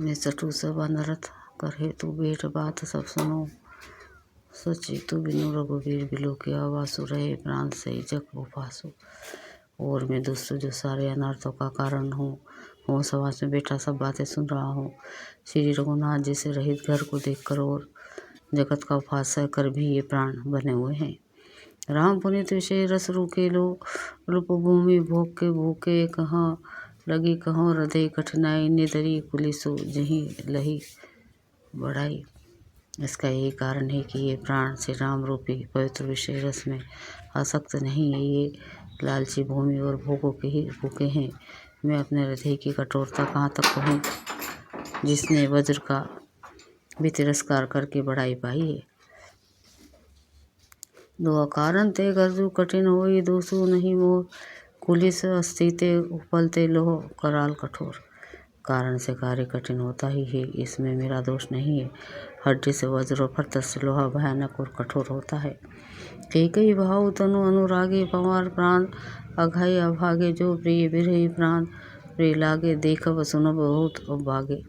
मैं चटु सब अनरथ करे तू बेट बात सब सुनो। सची तू बिनु रघुवीर बिलो के आवासु रहे प्राण सही जग उपासु। और मैं दोस्तों जो सारे अनर्थों का कारण हूँ समाज में बैठा सब बातें सुन रहा हूँ। श्री रघुनाथ जी से रहित घर को देखकर और जगत का उपहास कर भी ये प्राण बने हुए हैं। राम पुनीत विषय रस रूके लो रूप भूमि भोग के भूखे कहाँ लगी कहाँ हृदय कठिनाई निदरी पुलिसो जही लही बढ़ाई। इसका यही कारण है कि ये प्राण श्री राम रूपी पवित्र विषय रस में आसक्त नहीं है। ये लालची भूमि और भोगों के ही भूखे हैं। मैं अपने हृदय की कठोरता कहाँ तक कहूँ जिसने वज्र का भी तिरस्कार करके बढ़ाई पाई है। दो कारण ते गर्जू कठिन होई दोसु नहीं मोह कुलिस अस्थिते उपलते लोह कराल कठोर। कारण से कार्य कठिन होता ही है, इसमें मेरा दोष नहीं है। हड्डी से वज्र और पत्थर से लोहा भयानक और कठोर होता है। कई भाव तनु अनुरागे पवार प्राण अघाई अभागे जो प्रिय बिरही प्राण प्रिय लागे देखब सुनब बहुत अभागे।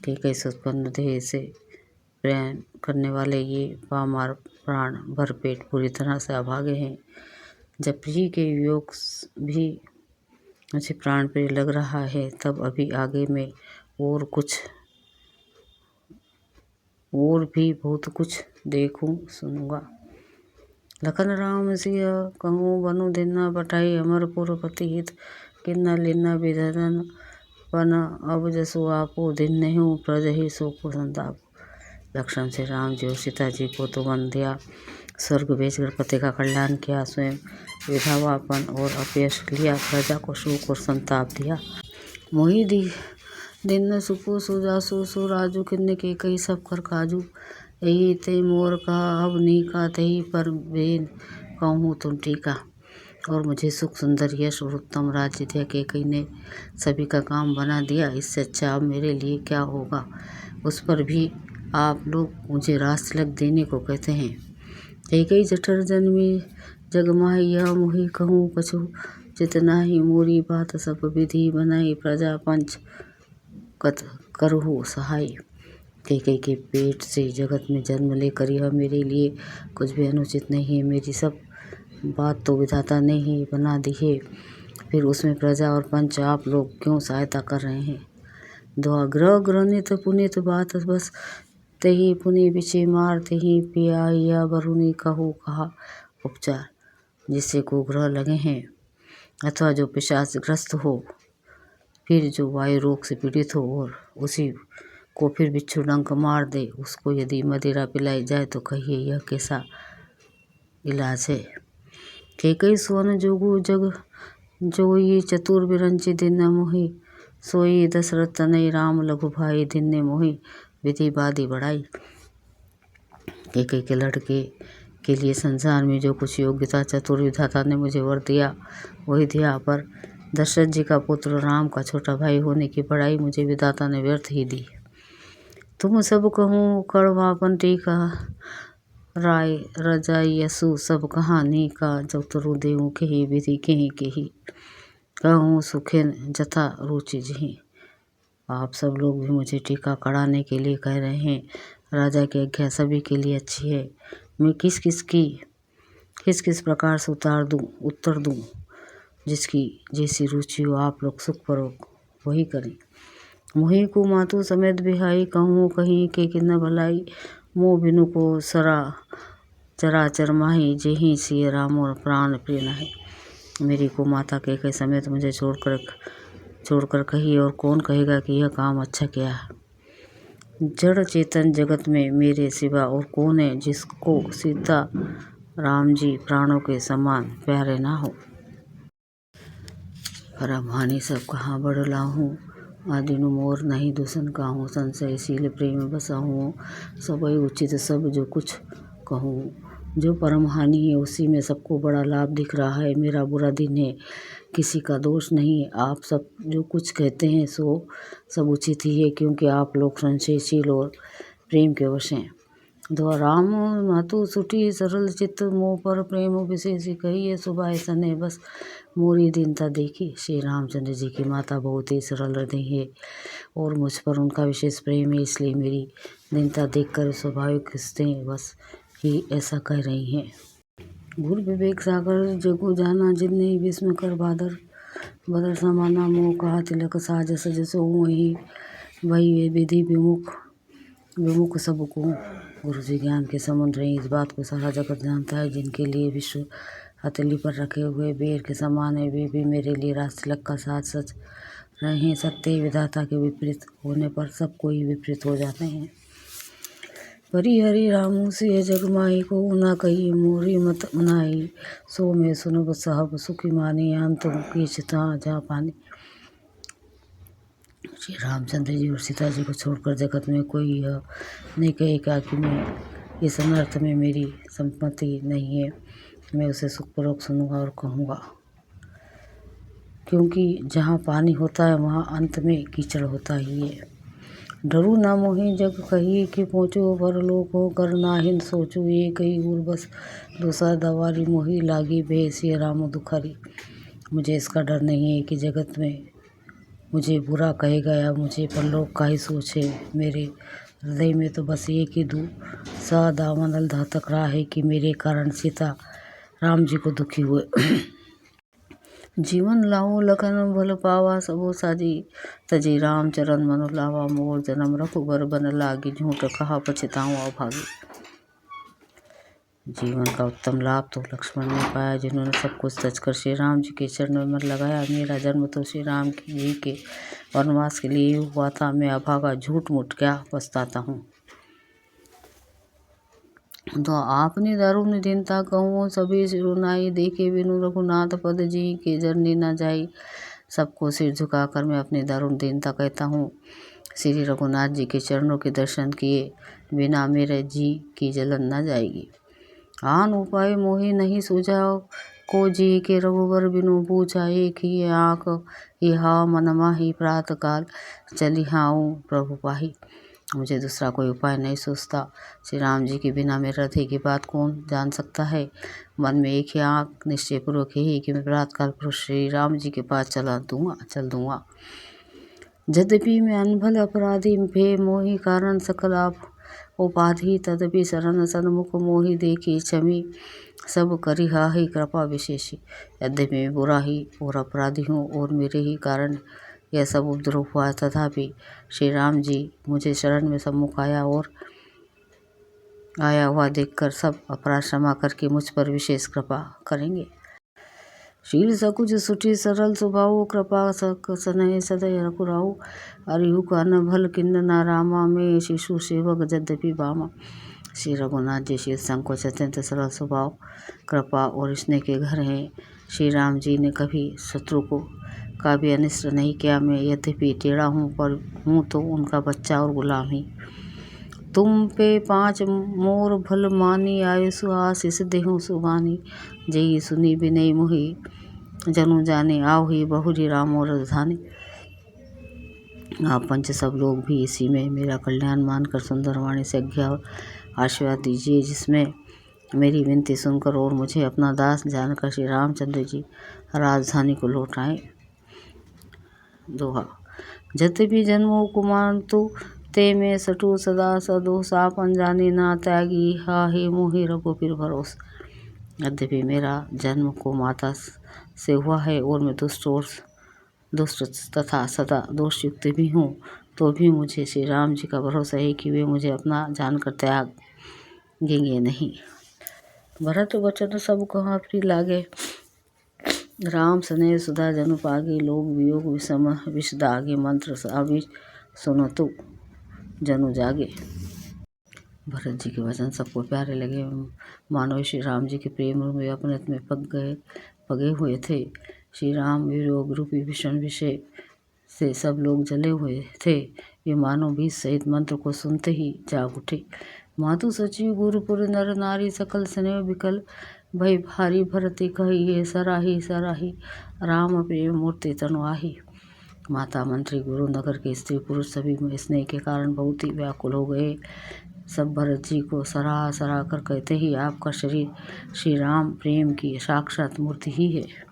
कई सुत्पन्न देह से प्रेम करने वाले ये पामार प्राण भरपेट पूरी तरह से अभागे हैं। जब प्रिय के वियोग भी मुझे प्राण प्रिय लग रहा है तब अभी आगे में और भी बहुत कुछ देखूं सुनूंगा। लखन राम सिया कहूँ बनु दिना बटाई अमरपुर पति हित किन्ना लिन्ना विधरन पन अब जसु आपो दिन नहीं प्रजहि सो को संताप। लक्ष्मण से राम जी और सीता जी को तो वन दिया, स्वर्ग भेजकर पति का कल्याण किया, स्वयं विधवापन और अपयश लिया, प्रजा को शोक और संताप दिया। मोहि दी दिन सुपो सुजासु सु राजू किन्ने के कई सब कर काजू। यही ते मोर का अब नीका तही पर बेन कहूँ तुम टीका। और मुझे सुख सुंदर यश और उत्तम राज्य दिया। के कई ने सभी का काम बना दिया, इससे अच्छा अब मेरे लिए क्या होगा। उस पर भी आप लोग मुझे रास तिलक देने को कहते हैं। कई जठर जन्मी जगमाही यह मोहि कहूँ कछु जितना ही मोरी बात सब विधि बनाई प्रजा पंच कत करहु सहाय। कई के पेट से जगत में जन्म लेकर यह मेरे लिए कुछ भी अनुचित नहीं है। मेरी सब बात तो विधाता ने ही बना दी है, फिर उसमें प्रजा और पंच आप लोग क्यों सहायता कर रहे हैं। दुआ ग्रह ग्रनित पुनित बात बस तही पुनि बिचे मार तही पिया या बरुनी कहू कहा उपचार। जिससे को ग्रह लगे हैं अथवा जो पिशाच ग्रस्त हो, फिर जो वायु रोग से पीड़ित हो और उसी को फिर बिच्छू डंक मार दे, उसको यदि मदिरा पिलाई जाए तो कहिए यह कैसा इलाज है। कई सोन जोगु जग जोई चतुर बिरंची दिन मोहि सोई दशरथ तनय राम लघु भाई दिन मोहि विधि बादी बढ़ाई। कई के लड़के के लिए संसार में जो कुछ योग्यता चतुर विधाता ने मुझे वर दिया वही दिया, पर दशरथ जी का पुत्र राम का छोटा भाई होने की बड़ाई मुझे विधाता ने व्यर्थ ही दी। तुम सब कहूँ कड़वापन टीका राय रजाई यसु सब कहानी का जब तरु देऊ के ही विधि के ही कहूँ सुखेन जथा रुचि जी। आप सब लोग भी मुझे टीका कढ़ाने के लिए कह रहे हैं। राजा की आज्ञा सभी के लिए अच्छी है। मैं किस किस प्रकार से उत्तर दूँ जिसकी जैसी रुचि हो आप लोग सुखपूर्वक वही करें। मोहि को मातु समेत बिहाई कहूँ कहीं के किन्न भलाई मोह बिनु को सरा चराचर माही जेहि सिय राम और प्राण प्रिय है। मेरी को माता के समेत मुझे छोड़कर कही और कौन कहेगा कि यह काम अच्छा किया है। जड़ चेतन जगत में मेरे सिवा और कौन है जिसको सीता राम जी प्राणों के समान प्यारे ना हो। परमहानि सब कहाँ बढ़ लाहूँ आदिनु मोर नहीं दूषण काहूँ संशयशील प्रेम बसाहूँ सबई उचित सब जो कुछ कहूँ। जो परमहानि है उसी में सबको बड़ा लाभ दिख रहा है। मेरा बुरा दिन है, किसी का दोष नहीं है। आप सब जो कुछ कहते हैं सो सब उचित ही है, क्योंकि आप लोग संशयशील और प्रेम के वश हैं। दो राम मातु सुटी सरल चित्त मोह पर प्रेम विशेष कहिए सुबाय सने बस मोरी दीनता देखी। श्री रामचंद्र जी की माता बहुत ही सरल हृदय है और मुझ पर उनका विशेष प्रेम है, इसलिए मेरी दीनता देखकर स्वाभाविक हंसते बस ही ऐसा कह रही हैं। गुरु विवेक सागर जगु जाना जिनने विस्म कर बादर बदर समाना मोह कहा तिलक साज सज सो वही वही विधि विमुख सबको। गुरु जी ज्ञान के समुद्र हैं, इस बात को सारा जगत जानता है। जिनके लिए विश्व हथेली पर रखे हुए बेर के समान है, वे भी मेरे लिए राज तिलक का साज सच रहे हैं। सत्य विधाता के विपरीत होने पर सब कोई विपरीत हो जाते हैं। परि हरि रामू से जग माई को ना कही मोरी मत मनाई सो में सुनब साहब सुखी मानी अंत की चिता जा पानी। श्री रामचंद्र जी और सीता जी को छोड़कर जगत में कोई यह नहीं कहेगा कि मैं इस अनर्थ में मेरी सम्मति नहीं है। मैं उसे सुखपूर्वक सुनूंगा और कहूँगा, क्योंकि जहाँ पानी होता है वहाँ अंत में कीचड़ होता ही है। डरू ना मोहि जग कही कि पहुँचो परलोक हो कर नाहिन सोचो ये कही गुर बस दूसरा दवारी मोहि लागी बेसिय राम दुखरी। मुझे इसका डर नहीं है कि जगत में मुझे बुरा कहेगा या मुझे परलोक का ही सोच है। मेरे हृदय में तो बस एक ही सा दामन धातक रहा है कि मेरे कारण सीता राम जी को दुखी हुए। जीवन लाओ लखन भल पावा सबो साजी तजी राम चरण मनु लावा मोर जन्म रघुबर बन लागी झूठ कहा पछताऊँ अभागी। जीवन का उत्तम लाभ तो लक्ष्मण ने पाया, जिन्होंने सब कुछ तजकर श्री राम जी के चरणों में मन लगाया। मेरा जन्म तो श्री राम जी के वनवास के लिए हुआ था। मैं अभागा झूठ मूठ क्या पछताता हूँ। तो आपने दारुण दीनता कहूँ सभी सिरुनाई देखे बिनु रघुनाथ पद जी के जरने न जाई। सबको सिर झुकाकर मैं अपनी दारुण दीनता कहता हूँ। श्री रघुनाथ जी के चरणों के दर्शन किए बिना मेरे जी की जलन न जाएगी। आन उपाय मोहि नहीं सूझाओ को जी के रघुवर बिनु पूछा एक ही आँख यहाँ मन माही प्रात काल चली हाऊँ प्रभु पाही। मुझे दूसरा कोई उपाय नहीं सोचता। श्री राम जी के बिना मेरे हृदय की बात कौन जान सकता है। मन में एक ही आँख निश्चय पूर्वक ही कि मैं प्रातकाल पुरुष श्री राम जी के पास चल दूंगा। यद्यपि मैं अनभल अपराधी भे मोहि कारण सकल आप उपाधि तदपि शरण सन्मुख मोहि देखी क्षमी सब करी हाहि कृपा विशेषी। यद्यपि मैं बुरा ही और अपराधी हूँ और मेरे ही कारण यह सब उपद्रव हुआ, तथापि श्री राम जी मुझे शरण में सम्मुख आया और आया हुआ देखकर सब अपराध क्षमा करके मुझ पर विशेष कृपा करेंगे। शील सकुच सुठी सरल स्वभाव कृपा सनय सदय रघुराऊ। अरिहु कन भल किन्न न रामा में शिशु सेवक यद्यपि बामा। श्री रघुनाथ जी शील संकोच अत्यंत सरल स्वभाव कृपा और स्नेह के घर हैं। श्री राम जी ने कभी शत्रु का भी अनिष्ट नहीं किया। मैं यद्यपि टेढ़ा हूँ पर हूँ तो उनका बच्चा और गुलाम ही। तुम पे 5 मोर भल मानी आयुषु आशीष देहु सुबानी। जई सुनी बिनय मोहि जनु जाने आओ ही बहुरी राम और राजधानी। आप पंच सब लोग भी इसी में मेरा कल्याण मानकर सुंदर वाणी से आज्ञा और आशीर्वाद दीजिए, जिसमें मेरी विनती सुनकर और मुझे अपना दास जानकर श्री रामचंद्र जी राजधानी को लौट आए। दोहा। यद्यपि जन्मो कुमार तु ते में सटु सदा सदोष आपन जाने ना त्यागी हा हे मोहि रघुपीर भरोस। यद्यपि मेरा जन्म को माता से हुआ है और मैं दुष्ट तथा सदा दोषयुक्त भी हूँ, तो भी मुझे श्री राम जी का भरोसा है कि वे मुझे अपना जानकर त्यागेंगे नहीं। भरत वचन सब कहाँ प्रिय लागे राम स्नेह सुधा जनु पागे। लोग वियोग विषम विष दागे मंत्र अभी सुनो तो जनु जागे। भरत जी के वचन सबको प्यारे लगे, मानो श्री राम जी के प्रेम में अपने में पगे हुए थे। श्री राम वियोग रूपी भीषण विषय से सब लोग जले हुए थे। ये मानो भी सहित मंत्र को सुनते ही जाग उठे। मातु सचिव गुरुपुर नर नारी सकल स्नेह विकल भय भारी। भरती कहिए सराही सराही राम प्रेम मूर्ति तनुआही। माता मंत्री गुरु नगर के स्त्री पुरुष सभी स्नेह के कारण बहुत ही व्याकुल हो गए। सब भरत जी को सराह सराह कर कहते ही आपका शरीर श्री राम प्रेम की साक्षात मूर्ति ही है।